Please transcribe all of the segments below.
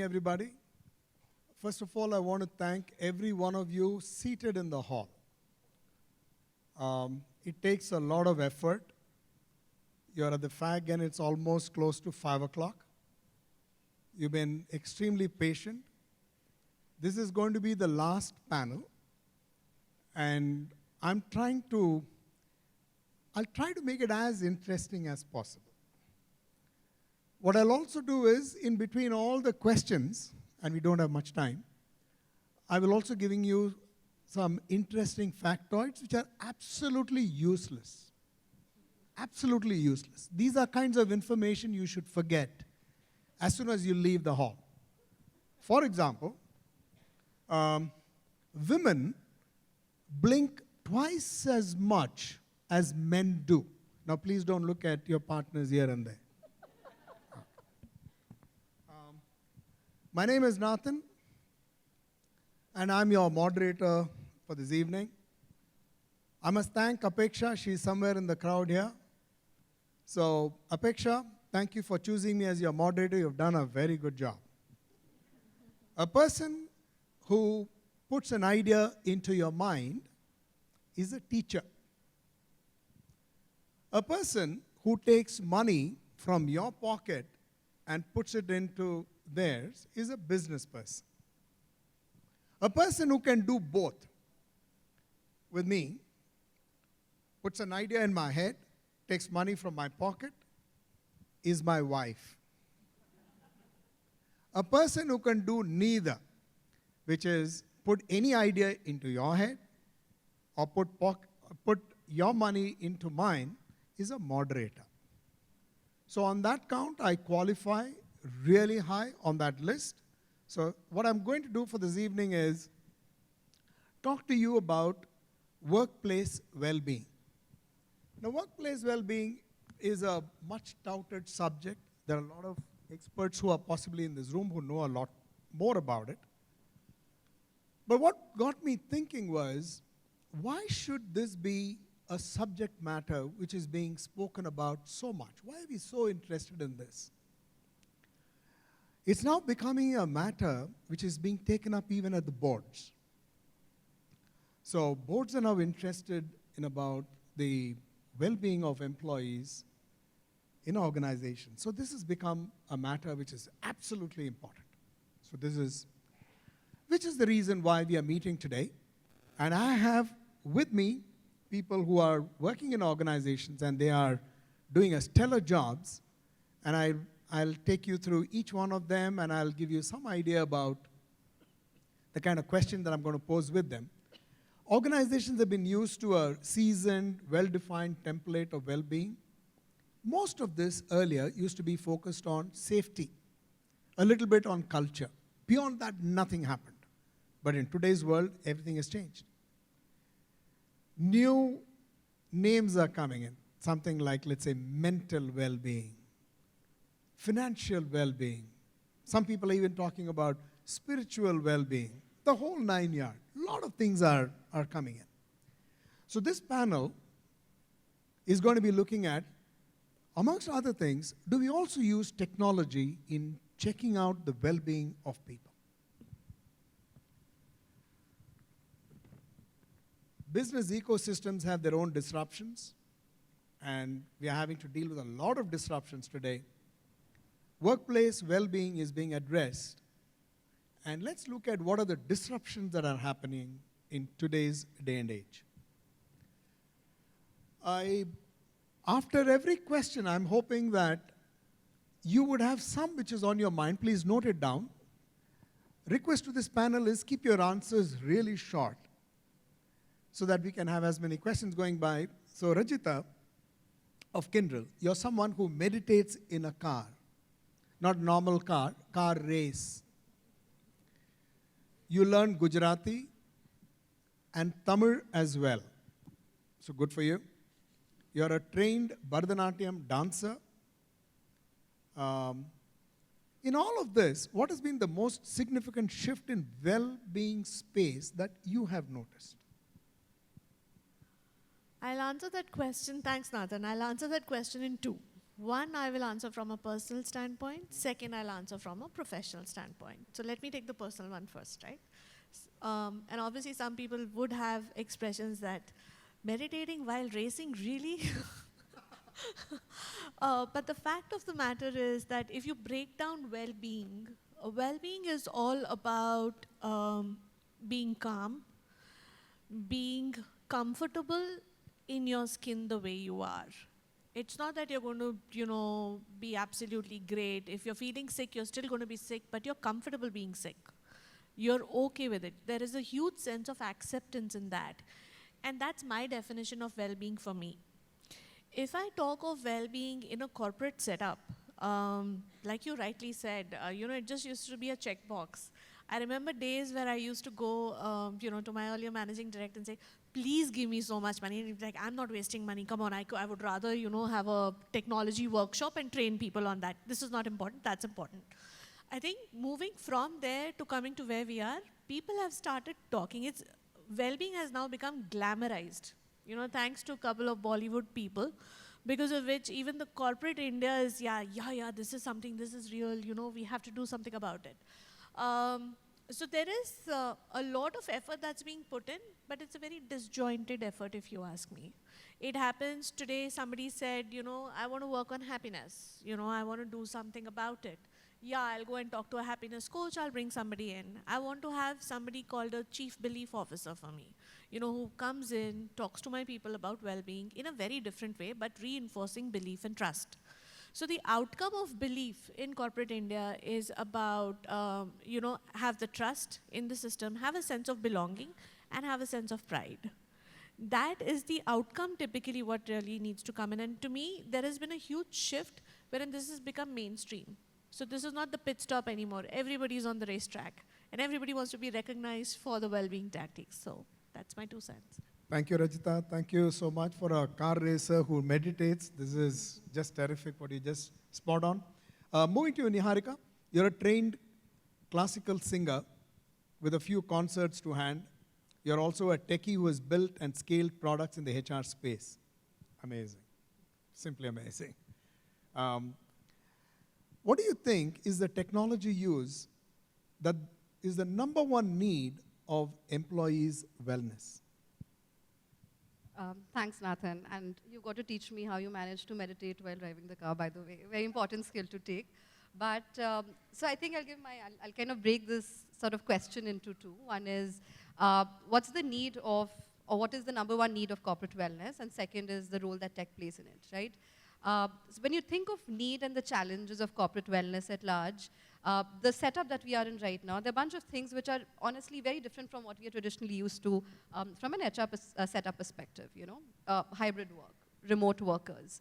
everybody. First of all, I want to thank every one of you seated in the hall. It takes a lot of effort. You're at the fag and it's almost close to 5 o'clock. You've been extremely patient. This is going to be the last panel. And I'll try to make it as interesting as possible. What I'll also do is, in between all the questions, and we don't have much time, I will also giving you some interesting factoids which are absolutely useless. Absolutely useless. These are kinds of information you should forget as soon as you leave the hall. For example, women blink twice as much as men do. Now, please don't look at your partners here and there. My name is Nathan, and I'm your moderator for this evening. I must thank Apeksha. She's somewhere in the crowd here. So, Apeksha, thank you for choosing me as your moderator. You've done a very good job. A person who puts an idea into your mind is a teacher. A person who takes money from your pocket and puts it into theirs is a business person. A person who can do both with me, puts an idea in my head, takes money from my pocket, is my wife. A person who can do neither, which is put any idea into your head or put your money into mine, is a moderator. So on that count, I qualify really high on that list. So what I'm going to do for this evening is talk to you about workplace well-being. Now, workplace well-being is a much touted subject. There are a lot of experts who are possibly in this room who know a lot more about it. But what got me thinking was, why should this be a subject matter which is being spoken about so much? Why are we so interested in this? It's now becoming a matter which is being taken up even at the boards. So boards are now interested in about the well-being of employees in organizations. So this has become a matter which is absolutely important. So which is the reason why we are meeting today. And I have with me people who are working in organizations and they are doing a stellar jobs. And I'll take you through each one of them and I'll give you some idea about the kind of question that I'm going to pose with them. Organizations have been used to a seasoned, well-defined template of well-being. Most of this earlier used to be focused on safety, a little bit on culture. Beyond that, nothing happened. But in today's world, everything has changed. New names are coming in, something like, let's say, mental well-being, financial well-being. Some people are even talking about spiritual well-being, the whole 9 yards. A lot of things are coming in. So this panel is going to be looking at, amongst other things, do we also use technology in checking out the well-being of people? Business ecosystems have their own disruptions, and we are having to deal with a lot of disruptions today. Workplace well-being is being addressed, and let's look at what are the disruptions that are happening in today's day and age. After every question, I'm hoping that you would have some which is on your mind. Please note it down. Request to this panel is keep your answers really short so that we can have as many questions going by. So Rajita of Kindle, you're someone who meditates in a car, not normal car race. You learn Gujarati and Tamil as well. So good for you. You're a trained Bharatanatyam dancer. In all of this, what has been the most significant shift in well-being space that you have noticed? I'll answer that question. Thanks, Nathan. I'll answer that question in two. One, I will answer from a personal standpoint. Second, I'll answer from a professional standpoint. So let me take the personal one first, right? And obviously some people would have expressions that meditating while racing, really? But the fact of the matter is that if you break down well-being, well-being is all about being calm, being comfortable in your skin the way you are. It's not that you're going to, be absolutely great. If you're feeling sick, you're still going to be sick, but you're comfortable being sick. You're okay with it. There is a huge sense of acceptance in that. And that's my definition of well-being for me. If I talk of well-being in a corporate setup, like you rightly said, it just used to be a checkbox. I remember days where I used to go, to my earlier managing director and say, please give me so much money. And he'd be like, I'm not wasting money. Come on, I would rather, have a technology workshop and train people on that. This is not important, that's important. I think moving from there to coming to where we are, people have started talking. Well-being has now become glamorized, thanks to a couple of Bollywood people, because of which even the corporate India is, this is something, this is real, we have to do something about it. So there is a lot of effort that's being put in, but it's a very disjointed effort if you ask me. It happens today, somebody said, I want to work on happiness, I want to do something about it. Yeah, I'll go and talk to a happiness coach, I'll bring somebody in. I want to have somebody called a chief belief officer for me, who comes in, talks to my people about well-being in a very different way, but reinforcing belief and trust. So the outcome of belief in corporate India is about, have the trust in the system, have a sense of belonging, and have a sense of pride. That is the outcome typically what really needs to come in. And to me, there has been a huge shift wherein this has become mainstream. So this is not the pit stop anymore. Everybody is on the racetrack. And everybody wants to be recognized for the well-being tactics. So that's my 2 cents. Thank you, Rajita. Thank you so much for a car racer who meditates. This is just terrific what you just spot on. Moving to you, Niharika. You're a trained classical singer with a few concerts to hand. You're also a techie who has built and scaled products in the HR space. Amazing. Simply amazing. What do you think is the technology use that is the #1 need of employees' wellness? Thanks, Nathan. And you got to teach me how you manage to meditate while driving the car, by the way. Very important skill to take. But, so I think I'll kind of break this sort of question into 2. One is, what's the need of, or what is the #1 need of corporate wellness? And second is the role that tech plays in it, right? So when you think of need and the challenges of corporate wellness at large, the setup that we are in right now, there are a bunch of things which are honestly very different from what we are traditionally used to from an HR setup perspective, hybrid work, remote workers.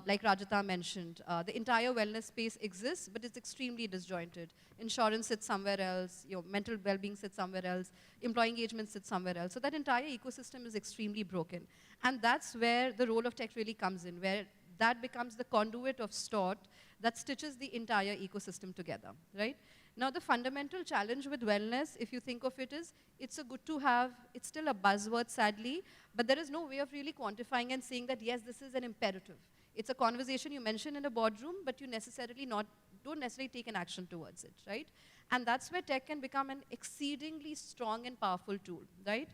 Like Rajita mentioned, the entire wellness space exists, but it's extremely disjointed. Insurance sits somewhere else, mental well-being sits somewhere else, employee engagement sits somewhere else. So that entire ecosystem is extremely broken. And that's where the role of tech really comes in, where that becomes the conduit of STOT that stitches the entire ecosystem together, right? Now, the fundamental challenge with wellness, if you think of it, is it's a good to have, it's still a buzzword, sadly, but there is no way of really quantifying and saying that, yes, this is an imperative. It's a conversation you mention in a boardroom, but you don't necessarily take an action towards it, right? And that's where tech can become an exceedingly strong and powerful tool, right?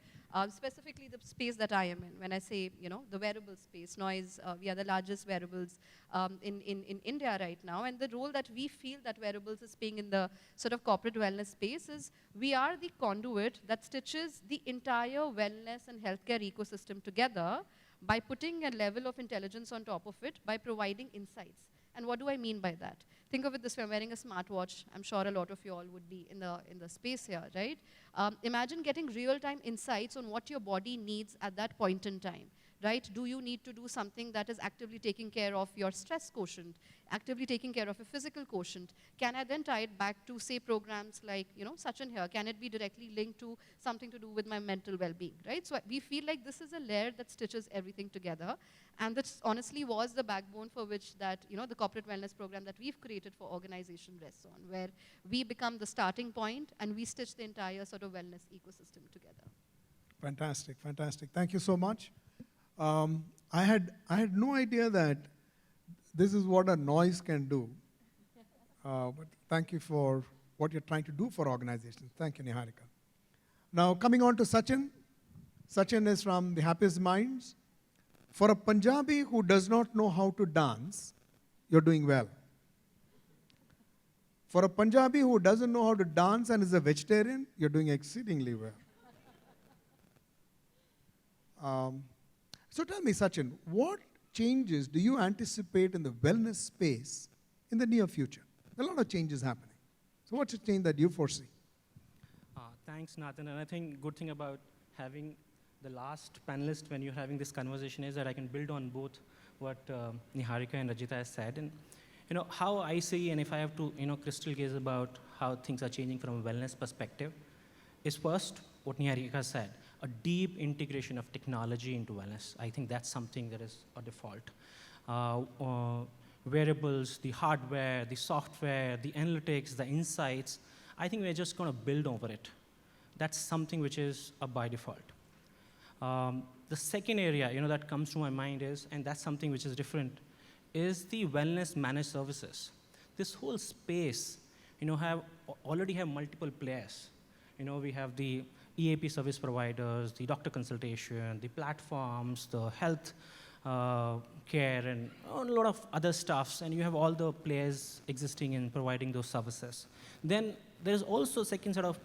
Specifically the space that I am in. When I say, the wearable space, Noise, we are the largest wearables in India right now. And the role that we feel that wearables is playing in the sort of corporate wellness space is we are the conduit that stitches the entire wellness and healthcare ecosystem together by putting a level of intelligence on top of it, by providing insights. And what do I mean by that? Think of it this way, I'm wearing a smartwatch. I'm sure a lot of you all would be in the space here, right? Imagine getting real-time insights on what your body needs at that point in time, right? Do you need to do something that is actively taking care of your stress quotient, actively taking care of a physical quotient? Can I then tie it back to, say, programs like, Sachin here? Can it be directly linked to something to do with my mental well-being, right? So we feel like this is a layer that stitches everything together. And this honestly was the backbone for which that, the corporate wellness program that we've created for organization rests on, where we become the starting point and we stitch the entire sort of wellness ecosystem together. Fantastic, fantastic. Thank you so much. I had no idea that this is what a noise can do. But thank you for what you're trying to do for organizations. Thank you, Niharika. Now, coming on to Sachin. Sachin is from the Happiest Minds. For a Punjabi who does not know how to dance, you're doing well. For a Punjabi who doesn't know how to dance and is a vegetarian, you're doing exceedingly well. So tell me, Sachin, what changes do you anticipate in the wellness space in the near future? A lot of changes happening. So what's the change that you foresee? Thanks, Nathan. And I think good thing about having the last panelist when you're having this conversation is that I can build on both what Niharika and Rajita has said. And how I see, and if I have to crystal gaze about how things are changing from a wellness perspective, is first what Niharika said, a deep integration of technology into wellness. I think that's something that is a default. Wearables, the hardware, the software, the analytics, the insights, I think we're just going to build over it. That's something which is a by default. The second area that comes to my mind is, and that's something which is different, is the wellness managed services. This whole space already have multiple players. We have the EAP service providers, the doctor consultation, the platforms, the health care, and a lot of other stuffs, and you have all the players existing in providing those services. Then there's also second set of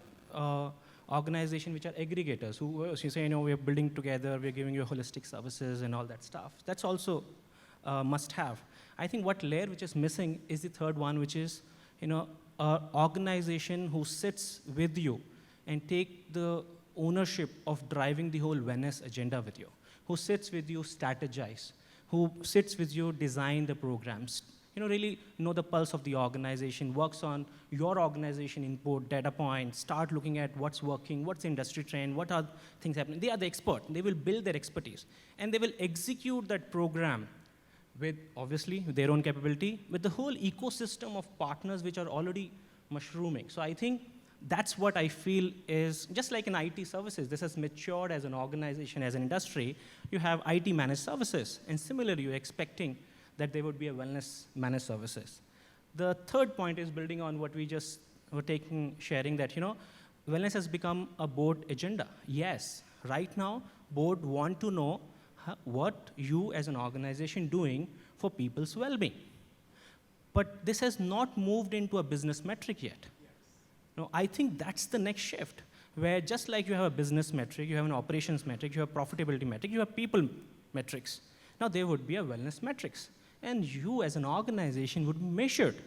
organization which are aggregators who you say, we're building together, we're giving you holistic services and all that stuff. That's also must have. I think what layer which is missing is the third one, which is an organization who sits with you and take the ownership of driving the whole wellness agenda with you, who sits with you, strategize, who sits with you, design the programs, really know the pulse of the organization, works on your organization input, data points, start looking at what's working, what's the industry trend, what are things happening. They are the expert. They will build their expertise. And they will execute that program with, obviously, their own capability, with the whole ecosystem of partners which are already mushrooming. So I think that's what I feel is, just like in IT services, this has matured as an organization, as an industry. You have IT managed services. And similarly, you're expecting that there would be a wellness managed services. The third point is building on what we just were sharing that, wellness has become a board agenda. Yes, right now, board want to know what you as an organization doing for people's well-being. But this has not moved into a business metric yet. No, I think that's the next shift, where just like you have a business metric, you have an operations metric, you have profitability metric, you have people metrics. Now there would be a wellness metrics. And you as an organization would be measured.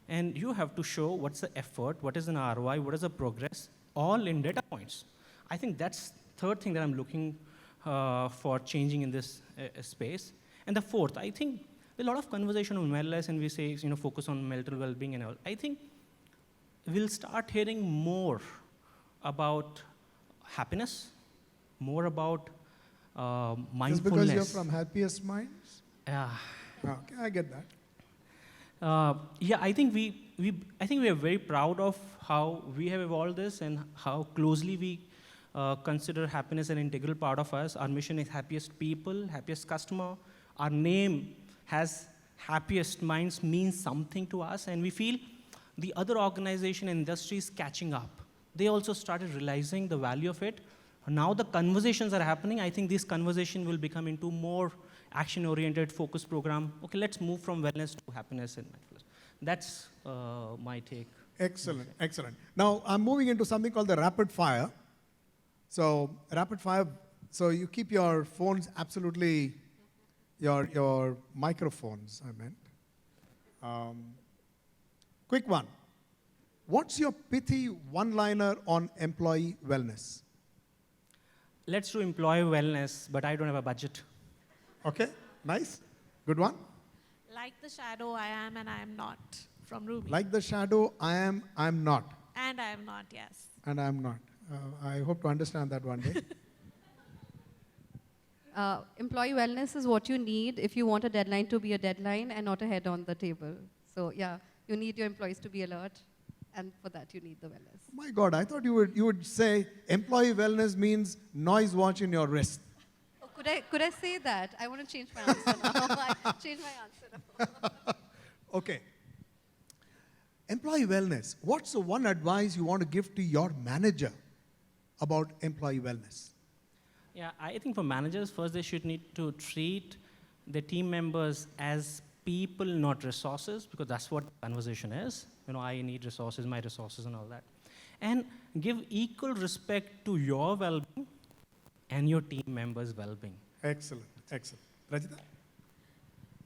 And you have to show what's the effort, what is an ROI, what is the progress, all in data points. I think that's third thing that I'm looking for changing in this space. And the fourth, I think a lot of conversation on wellness, and we say, focus on mental well-being and all. I think we'll start hearing more about happiness, more about mindfulness. Just because you're from Happiest Minds? Yeah. Okay, I get that. Yeah, I think we are very proud of how we have evolved this and how closely we consider happiness an integral part of us. Our mission is happiest people, happiest customer. Our name has Happiest Minds means something to us, and we feel the other organization and industries catching up. They also started realizing the value of it. Now the conversations are happening. I think this conversation will become into more action-oriented focus program. Okay, let's move from wellness to happiness and mindfulness. That's my take. Excellent, excellent. Now, I'm moving into something called the rapid fire. So, rapid fire, so you keep your phones absolutely, your microphones, I meant. Quick one. What's your pithy one-liner on employee wellness? Let's do employee wellness, but I don't have a budget. Okay, nice. Good one. Like the shadow, I am and I am not, from Ruby. Like the shadow, I'm not. And I am not, yes. And I'm not. I hope to understand that one day. Employee wellness is what you need if you want a deadline to be a deadline and not a head on the table. So yeah, you need your employees to be alert, and for that you need the wellness. My God, I thought you would say employee wellness means noise watch in your wrist. Oh, could Could I say that? I want to change my answer now. I change my answer now. Okay. Employee wellness. What's the one advice you want to give to your manager about employee wellness? Yeah, I think for managers, first they should need to treat their team members as people, not resources, because that's what the conversation is. I need resources, my resources, and all that. And give equal respect to your well-being and your team members' well-being. Excellent, excellent. Rajita?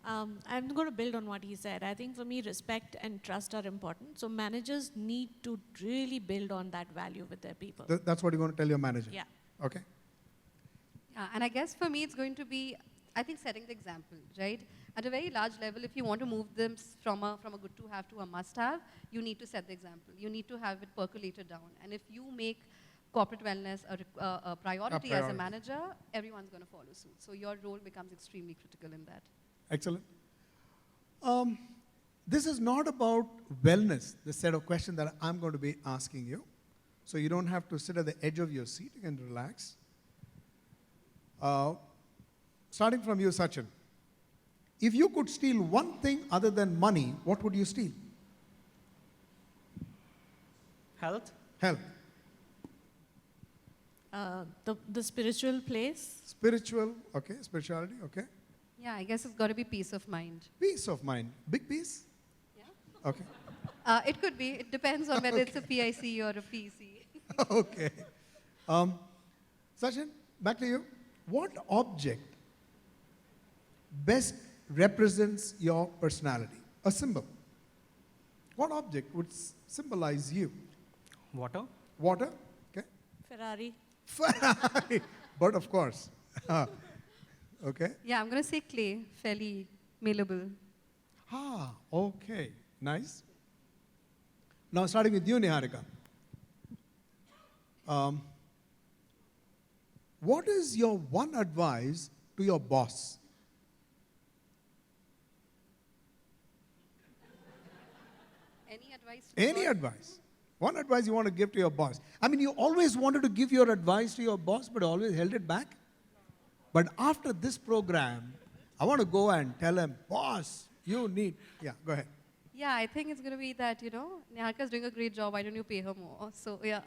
I'm going to build on what he said. I think for me, respect and trust are important. So managers need to really build on that value with their people. That's what you're going to tell your manager? Yeah. Okay. Yeah, and I guess for me it's going to be, I think, setting the example, right? At a very large level, if you want to move them from a good to have to a must have, you need to set the example. You need to have it percolated down. And if you make corporate wellness a priority as a manager, everyone's going to follow suit. So your role becomes extremely critical in that. Excellent. This is not about wellness, the set of questions that I'm going to be asking you. So you don't have to sit at the edge of your seat. You can relax. Starting from you, Sachin. If you could steal one thing other than money, what would you steal? Health? Health. The spiritual place. Spiritual, okay. Spirituality, okay. Yeah, I guess it's got to be peace of mind. Peace of mind. Big peace? Yeah. Okay. It could be. It depends on whether it's a PIC or a PC. Okay. Sachin, back to you. What object best represents your personality? A symbol. What object would symbolize you? Water? Water? Okay. Ferrari. Ferrari. But of course. Okay. Yeah, I'm going to say clay, fairly malleable. Okay. Nice. Now starting with you, Niharika. What is your one advice to your boss? Any advice? Any advice? One advice you want to give to your boss. I mean, you always wanted to give your advice to your boss, but always held it back. But after this program, I want to go and tell him, boss, you need. Yeah, go ahead. Yeah, I think it's going to be that, Niharika's doing a great job. Why don't you pay her more? So, yeah.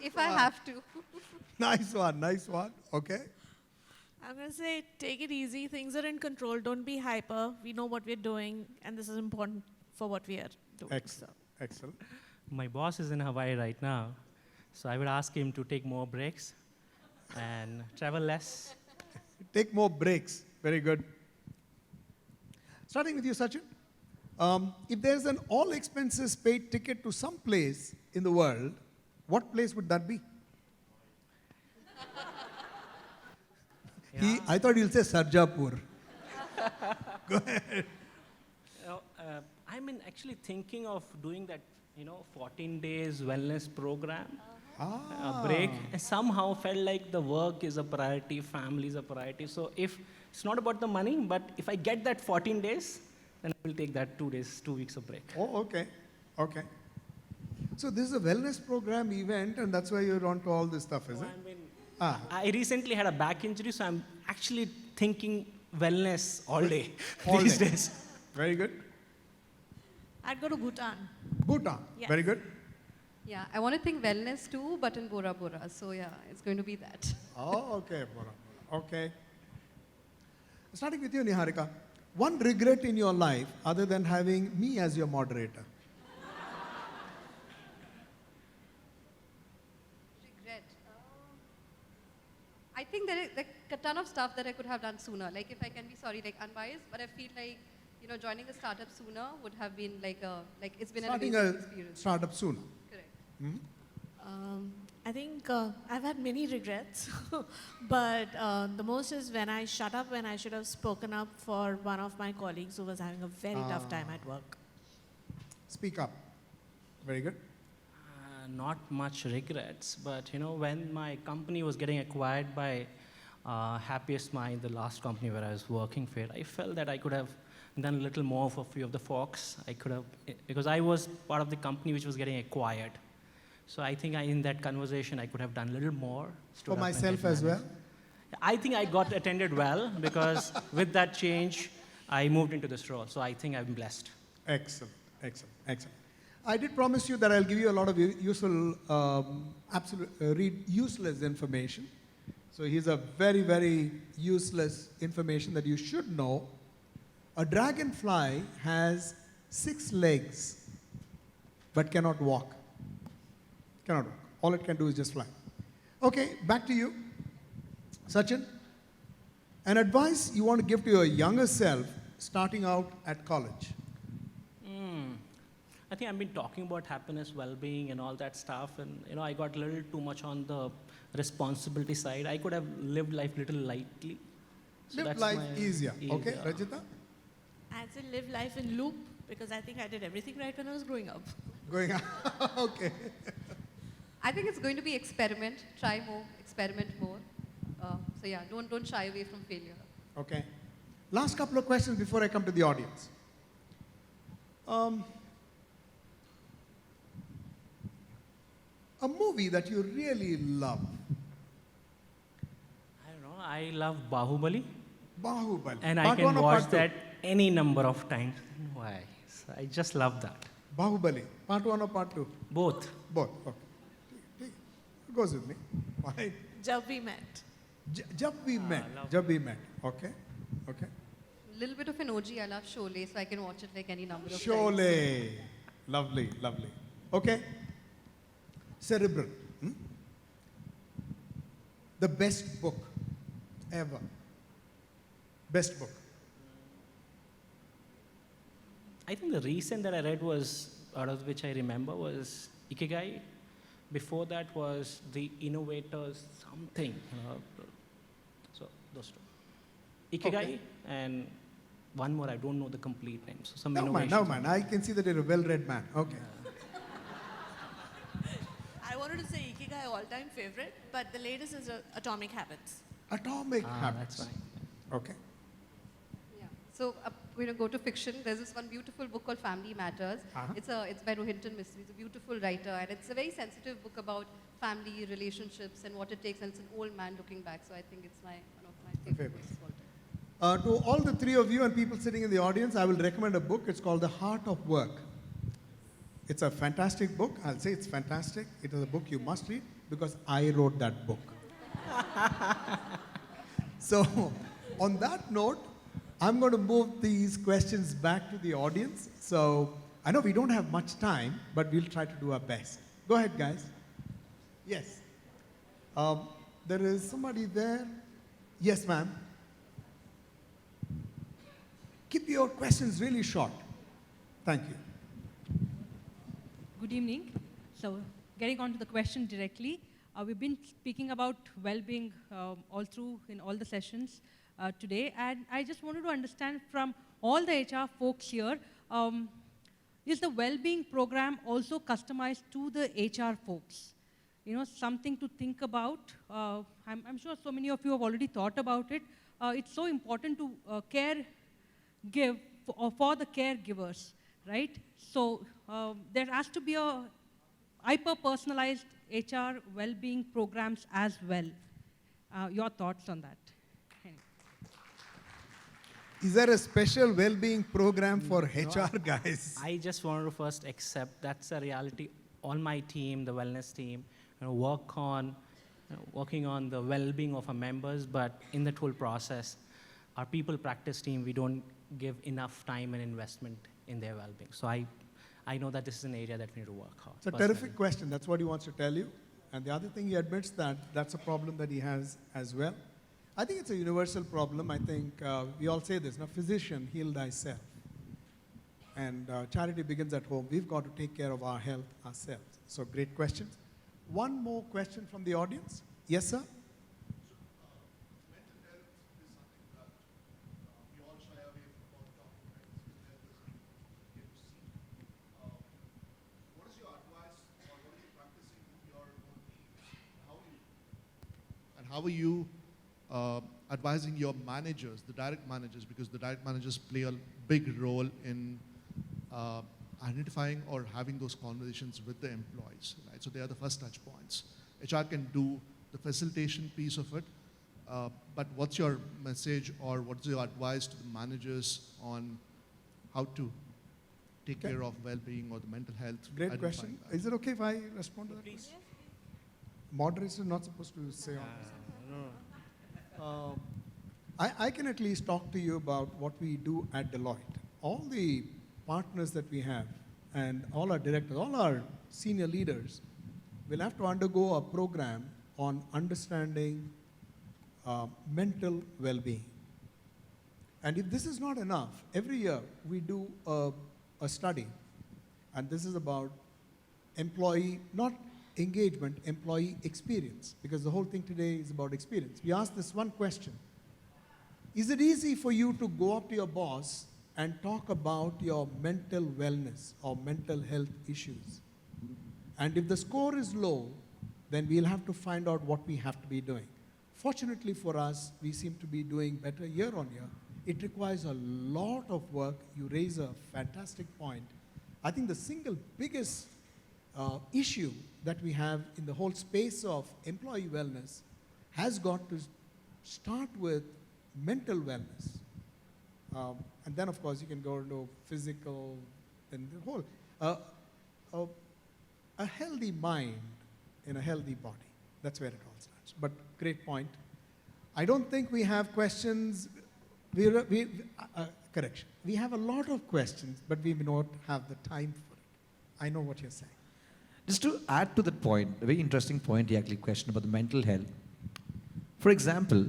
If I have to. Nice one, nice one. Okay. I'm going to say, take it easy. Things are in control. Don't be hyper. We know what we're doing, and this is important for what we are doing. Excellent. Excellent. My boss is in Hawaii right now, so I would ask him to take more breaks and travel less. Take more breaks. Very good. Starting with you, Sachin. If there's an all expenses paid ticket to some place in the world, what place would that be? Yeah. I thought he'll say Sarjapur. Go ahead. I'm actually thinking of doing that, 14 days wellness program, break, and somehow felt like the work is a priority, family is a priority. So if it's not about the money, but if I get that 14 days, then I will take that 2 weeks of break. Oh, okay. Okay. So this is a wellness program event, and that's why you're on to all this stuff, is it? I recently had a back injury, so I'm actually thinking wellness all day All these day. days. Very good. I'd go to Bhutan. Bhutan. Yes. Very good. Yeah, I want to think wellness too, but in Bora Bora. So, yeah, it's going to be that. Oh, okay. Bora Bora. Okay. Starting with you, Niharika. One regret in your life other than having me as your moderator. Regret. I think there is a ton of stuff that I could have done sooner. Like, if I can be unbiased, but I feel like, joining a startup sooner would have been it's been Starting an amazing a experience. startup sooner. Correct. Hmm? I think I've had many regrets, but the most is when I shut up when I should have spoken up for one of my colleagues who was having a very tough time at work. Speak up. Very good. Not much regrets, but when my company was getting acquired by Happiest Mind, the last company where I was working for, I felt that I could have done a little more for a few of the folks. I could have, because I was part of the company which was getting acquired. So I think in that conversation I could have done a little more. For myself as well? I think I got attended well because with that change, I moved into this role. So I think I'm blessed. Excellent, excellent, excellent. I did promise you that I'll give you a lot of useful, useless information. So here's a very, very useless information that you should know. A dragonfly has 6 legs, but cannot walk. Cannot walk. All it can do is just fly. Okay, back to you. Sachin, an advice you want to give to your younger self starting out at college? I think I've been talking about happiness, well-being, and all that stuff, and I got a little too much on the responsibility side. I could have lived life a little lightly. So Live that's life my easier. Okay, Rajita? I'd say live life in loop because I think I did everything right when I was growing up. Going on. Okay. I think it's going to be experiment, try more, experiment more. So yeah, don't shy away from failure. Okay. Last couple of questions before I come to the audience. A movie that you really love. I don't know. I love Bahubali, Bahubali. and Part I can one or watch part two? that any number of times. Why? So I just love that. Bahubali. Part 1 or part 2? Both. Both. Okay. It goes with me. Fine. Jab we met. Jab we met. love Jab we met. Okay. Okay. Little bit of an OG, I love Sholay, so I can watch it like any number of times. Sholay. Lovely, lovely. Okay. Cerebral. The best book ever. Best book. I think the recent that I read was, out of which I remember, was Ikigai. Before that was The Innovators something. So those two. Ikigai Okay. and one more, I don't know the complete name. So some No man, innovation. no man. I can see that you're a well-read man. Okay. I wanted to say Ikigai all-time favorite, but the latest is Atomic Habits. Atomic Habits. That's fine. Okay. Yeah. So we're going to go to fiction. There's this one beautiful book called Family Matters. Uh-huh. It's by Rohinton Mistry. He's a beautiful writer, and it's a very sensitive book about family relationships and what it takes. And it's an old man looking back. So I think it's one of my favorite Favorite. books of all time. To all the 3 of you and people sitting in the audience, I will recommend a book. It's called The Heart of Work. It's a fantastic book. I'll say it's fantastic. It is a book you must read because I wrote that book. So, on that note, I'm going to move these questions back to the audience. So, I know we don't have much time, but we'll try to do our best. Go ahead, guys. Yes. There is somebody there. Yes, ma'am. Keep your questions really short. Thank you. Good evening. So, getting on to the question directly, we've been speaking about well-being all through in all the sessions today, and I just wanted to understand from all the HR folks here, is the well-being program also customized to the HR folks? Something to think about. I'm sure so many of you have already thought about it. It's so important to give for the caregivers, right? So there has to be a hyper-personalized HR well-being programs as well. Your thoughts on that? Is there a special well-being program for HR guys? I just wanted to first accept that's a reality. All my team, the wellness team, working on the well-being of our members, but in that whole process, our people practice team, we don't give enough time and investment in their well-being. So I know that this is an area that we need to work hard. It's a terrific question. That's what he wants to tell you. And the other thing he admits that that's a problem that he has as well. I think it's a universal problem. I think we all say this, physician, heal thyself. And charity begins at home. We've got to take care of our health ourselves. So great questions. One more question from the audience. Yes, sir? How are you advising your managers, the direct managers, because the direct managers play a big role in identifying or having those conversations with the employees, right? So they are the first touch points. HR can do the facilitation piece of it, But what's your message or what's your advice to the managers on how to take Okay. care of well-being or the mental health? Great identifying question. that? Is it okay if I respond to that? Please. question? Moderator is not supposed to say all this. I can at least talk to you about what we do at Deloitte. All the partners that we have and all our directors, all our senior leaders will have to undergo a program on understanding mental well-being. And if this is not enough, every year we do a study, and this is about employee, not engagement, employee experience, because the whole thing today is about experience. We ask this one question: is it easy for you to go up to your boss and talk about your mental wellness or mental health issues? And if the score is low, then we'll have to find out what we have to be doing. Fortunately for us, we seem to be doing better year on year. It requires a lot of work. You raise a fantastic point. I think the single biggest issue that we have in the whole space of employee wellness has got to start with mental wellness. And then, of course, you can go into physical and the whole. A healthy mind in a healthy body. That's where it all starts. But great point. I don't think we have questions. Correction. We have a lot of questions, but we may not have the time for it. I know what you're saying. Just to add to that point, a very interesting point, you actually question about the mental health. For example,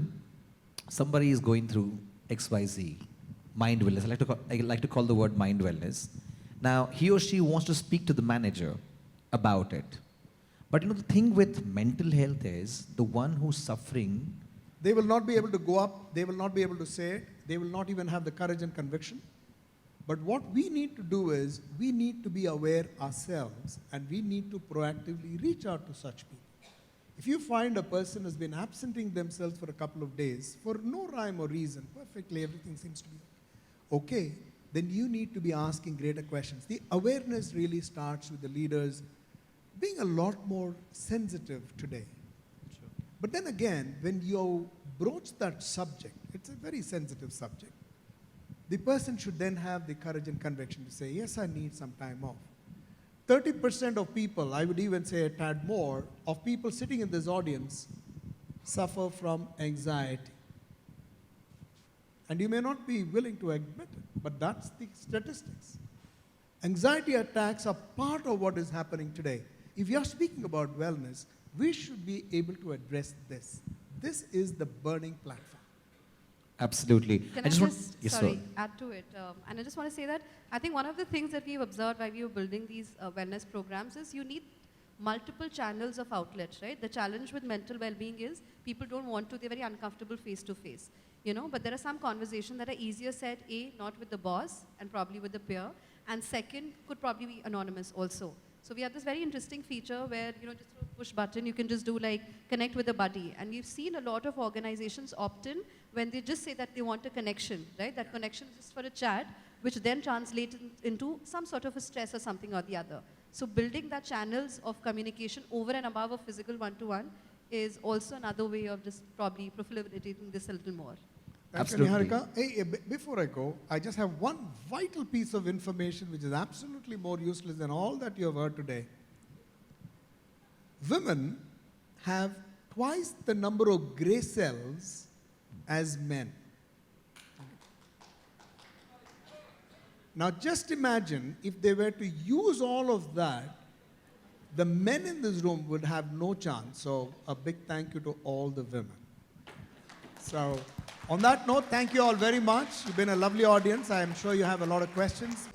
somebody is going through XYZ, mind wellness. I like to call the word mind wellness. Now, he or she wants to speak to the manager about it. But you know, the thing with mental health is the one who's suffering. They will not be able to go up. They will not be able to say it. They will not even have the courage and conviction. But what we need to do is we need to be aware ourselves, and we need to proactively reach out to such people. If you find a person has been absenting themselves for a couple of days for no rhyme or reason, perfectly everything seems to be okay, then you need to be asking greater questions. The awareness really starts with the leaders being a lot more sensitive today. Sure. But then again, when you broach that subject, it's a very sensitive subject. The person should then have the courage and conviction to say, yes, I need some time off. 30% of people, I would even say a tad more, of people sitting in this audience suffer from anxiety. And you may not be willing to admit it, but that's the statistics. Anxiety attacks are part of what is happening today. If you're speaking about wellness, we should be able to address this. This is the burning platform. Absolutely. Can I Yes, sorry, sir. add to it? And I just want to say that I think one of the things that we've observed while we were building these wellness programs is you need multiple channels of outlets, right? The challenge with mental well-being is people don't want to, they're very uncomfortable face-to-face, you know, but there are some conversations that are easier said, A, not with the boss and probably with the peer, and second, could probably be anonymous also. So we have this very interesting feature where, you know, just through a push button, you can just do like connect with a buddy. And we've seen a lot of organizations opt in when they just say that they want a connection, right? That connection is just for a chat, which then translates into some sort of a stress or something or the other. So building that channels of communication over and above a physical one-to-one is also another way of just probably proliferating this a little more. Thank you, Absolutely. Niharika. Hey, before I go, I just have one vital piece of information which is absolutely more useless than all that you have heard today. Women have twice the number of gray cells as men. Now just imagine if they were to use all of that, the men in this room would have no chance. So a big thank you to all the women. So on that note, thank you all very much. You've been a lovely audience. I am sure you have a lot of questions.